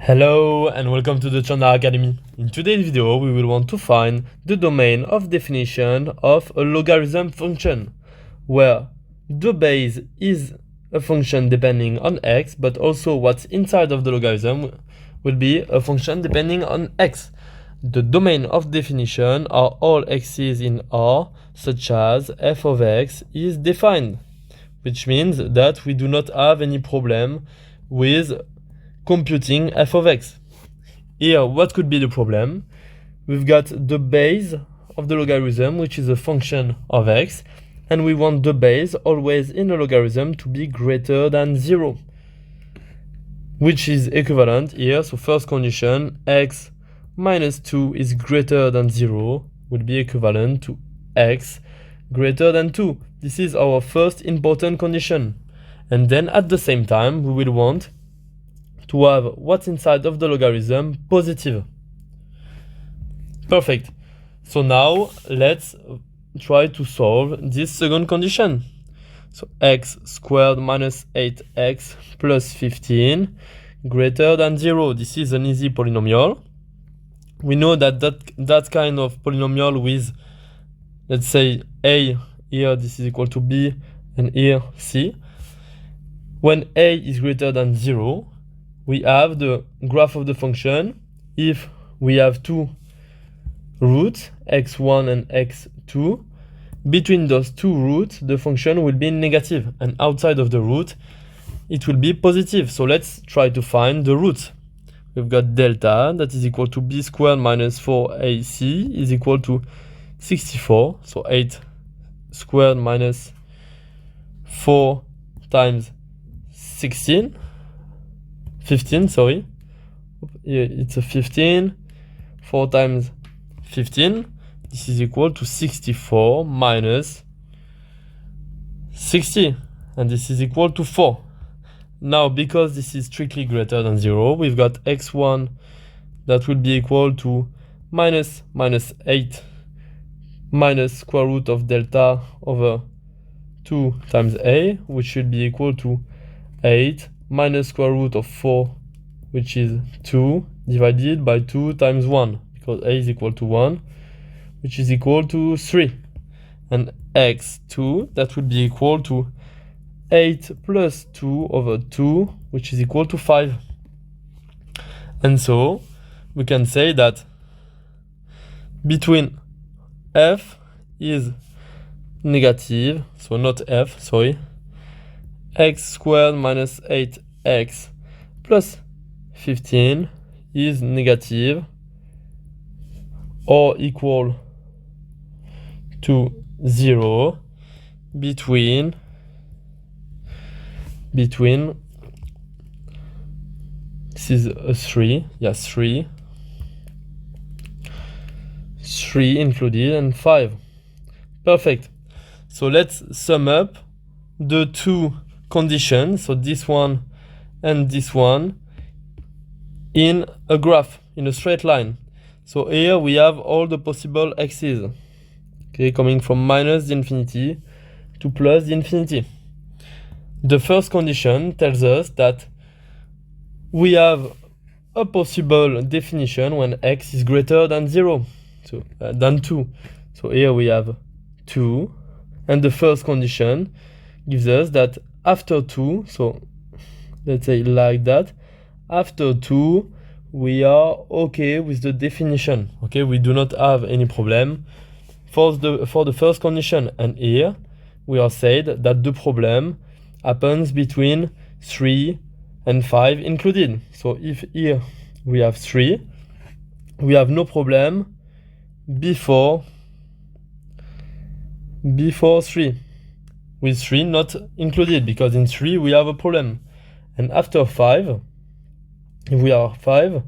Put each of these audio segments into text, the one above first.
Hello and welcome to the Chanda Academy. In today's video, we will want to find the domain of definition of a logarithm function, where the base is a function depending on x, but also what's inside of the logarithm will be a function depending on x. The domain of definition are all x's in R, such as f of x is defined, which means that we do not have any problem with computing f of x. Here, what could be the problem? We've got the base of the logarithm, which is a function of x, and we want the base always in a logarithm to be greater than 0, which is equivalent here. So first condition, x minus 2 is greater than 0 would be equivalent to x greater than 2. This is our first important condition. And then at the same time, we will want to have what's inside of the logarithm positive. Perfect. So now let's try to solve this second condition. So x squared minus 8x plus 15 greater than 0. This is an easy polynomial. We know that kind of polynomial with, let's say, a here, this is equal to b, and here c. When a is greater than 0, we have the graph of the function. If we have two roots, x1 and x2, between those two roots, the function will be negative, and outside of the root, it will be positive. So let's try to find the roots. We've got delta, that is equal to b squared minus 4ac is equal to 64. So 8 squared minus 4 times 15, sorry. Here it's a 15. 4 times 15. This is equal to 64 minus 60. And this is equal to 4. Now, because this is strictly greater than 0, we've got x1 that will be equal to minus 8 minus square root of delta over 2 times a, which should be equal to 8 minus square root of 4, which is 2, divided by 2 times 1, because a is equal to 1, which is equal to 3. And x2, that would be equal to 8 plus 2 over 2, which is equal to 5. And so, we can say that between f is negative, so not f, sorry, x squared minus 8x plus 15 is negative or equal to 0 between this is a 3, yes, 3 included and 5. Perfect. So let's sum up the two conditions, so this one and this one, in a graph, in a straight line. So here we have all the possible x's, okay, coming from minus the infinity to plus the infinity. The first condition tells us that we have a possible definition when x is greater than 0, so than 2. So here we have 2, and the first condition gives us that after 2, so let's say like that, after 2 we are okay with the definition. Okay, we do not have any problem for the first condition. And here we are said that the problem happens between 3 and 5 included. So if here we have 3, we have no problem before 3, with 3 not included, because in 3 we have a problem. And after 5, if we are 5,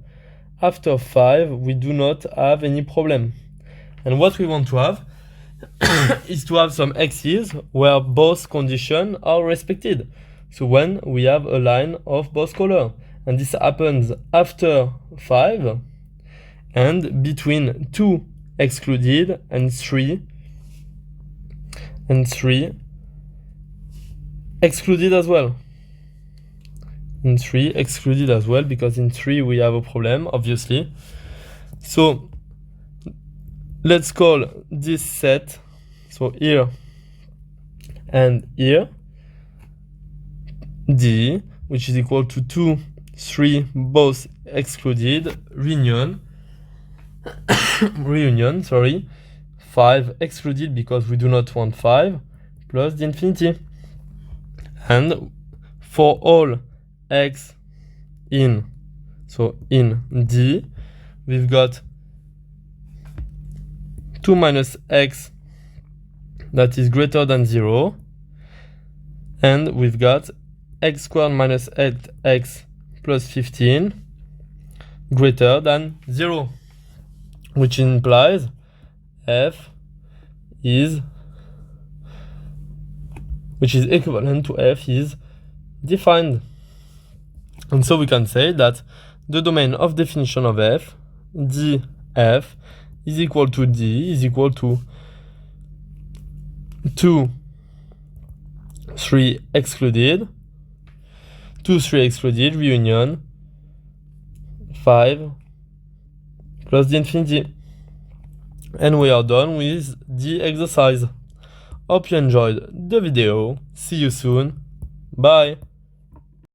after 5 we do not have any problem. And what we want to have is to have some x's where both conditions are respected. So when we have a line of both color, and this happens after 5 and between 2 excluded and 3 excluded as well. in 3 excluded as well, because in 3 we have a problem, obviously. So let's call this set, so here and here, D, which is equal to 2, 3, both excluded, reunion, 5 excluded because we do not want 5, plus the infinity. And for all x in D, we've got 2 minus x that is greater than 0, and we've got x squared minus 8x plus 15 greater than 0, which implies f is, which is equivalent to f is defined. And so we can say that the domain of definition of f, df, is equal to D is equal to 2, 3 excluded, 2, 3 excluded, reunion, 5 plus the infinity. And we are done with the exercise. Hope you enjoyed the video. See you soon. Bye.